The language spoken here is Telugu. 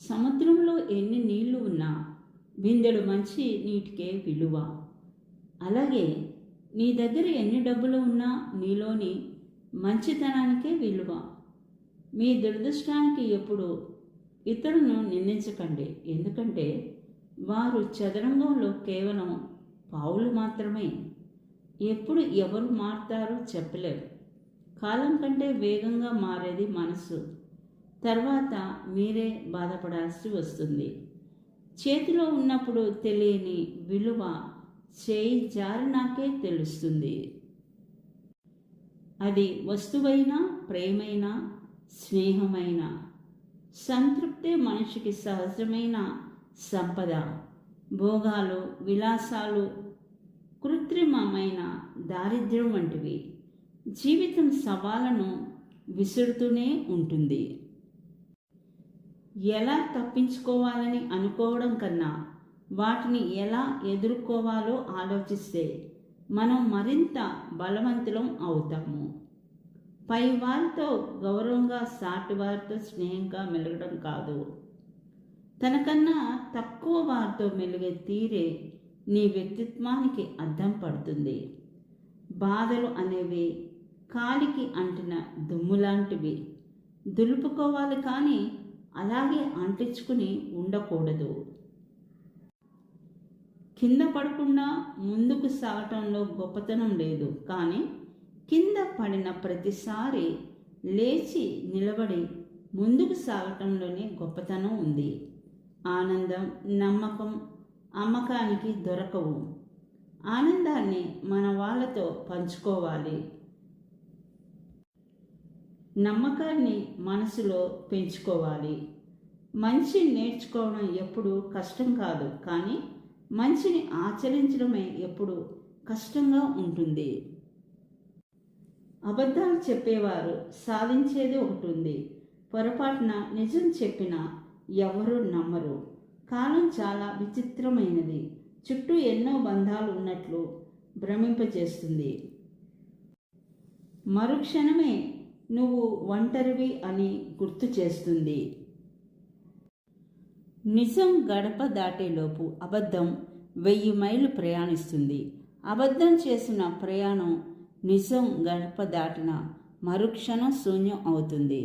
సముద్రంలో ఎన్ని నీళ్లు ఉన్నా బిందెడు మంచి నీటికే విలువ. అలాగే నీ దగ్గర ఎన్ని డబ్బులు ఉన్నా నీలోని మంచితనానికే విలువ. మీ దురదృష్టానికి ఎప్పుడు ఇతరులను నిందించకండి, ఎందుకంటే వారు చదరంగంలో కేవలం పావులు మాత్రమే. ఎప్పుడు ఎవరు మారుతారో చెప్పలేరు. కాలం కంటే వేగంగా మారేది మనసు. తర్వాత మీరే బాధపడాల్సి వస్తుంది. చేతిలో ఉన్నప్పుడు తెలియని విలువ చేయి జారినాకే తెలుస్తుంది. అది వస్తువైనా, ప్రేమైనా, స్నేహమైనా. సంతృప్తే మనిషికి సహజమైన సంపద. భోగాలు, విలాసాలు కృత్రిమమైన దారిద్ర్యం వంటివి. జీవితం సవాళ్ళను విసురుతూనే ఉంటుంది. ఎలా తప్పించుకోవాలని అనుకోవడం కన్నా వాటిని ఎలా ఎదుర్కోవాలో ఆలోచిస్తే మనం మరింత బలవంతులం అవుతాము. పై వారితో గౌరవంగా, సాటి వారితో స్నేహంగా మెలగడం కాదు, తనకన్నా తక్కువ వారితో మెలిగే తీరే నీ వ్యక్తిత్వానికి అద్దం పడుతుంది. బాధలు అనేవి కాలికి అంటిన దుమ్ములాంటివి. దులుపుకోవాలి కానీ అలాగే అంటించుకుని ఉండకూడదు. కింద పడకుండా ముందుకు సాగటంలో గొప్పతనం లేదు, కానీ కింద పడిన ప్రతిసారి లేచి నిలబడి ముందుకు సాగటంలోనే గొప్పతనం ఉంది. ఆనందం, నమ్మకం అమ్మకానికి దొరకవు. ఆనందాన్ని మన వాళ్ళతో పంచుకోవాలి. నమ్మకాన్ని మనసులో పెంచుకోవాలి. మంచి నేర్చుకోవడం ఎప్పుడు కష్టం కాదు, కానీ మంచిని ఆచరించడమే ఎప్పుడు కష్టంగా ఉంటుంది. అబద్ధాలు చెప్పేవారు సాధించేది ఒకటి ఉంది. పొరపాటున నిజం చెప్పినా ఎవరూ నమ్మరు. కాలం చాలా విచిత్రమైనది. చుట్టూ ఎన్నో బంధాలు ఉన్నట్లు భ్రమింపజేస్తుంది. మరుక్షణమే నువ్వు ఒంటరివి అని గుర్తు చేస్తుంది. నిజం గడప దాటేలోపు అబద్ధం 1000 మైళ్ళు ప్రయాణిస్తుంది. అబద్ధం చేసిన ప్రయాణం నిజం గడప దాటిన మరుక్షణం శూన్యం అవుతుంది.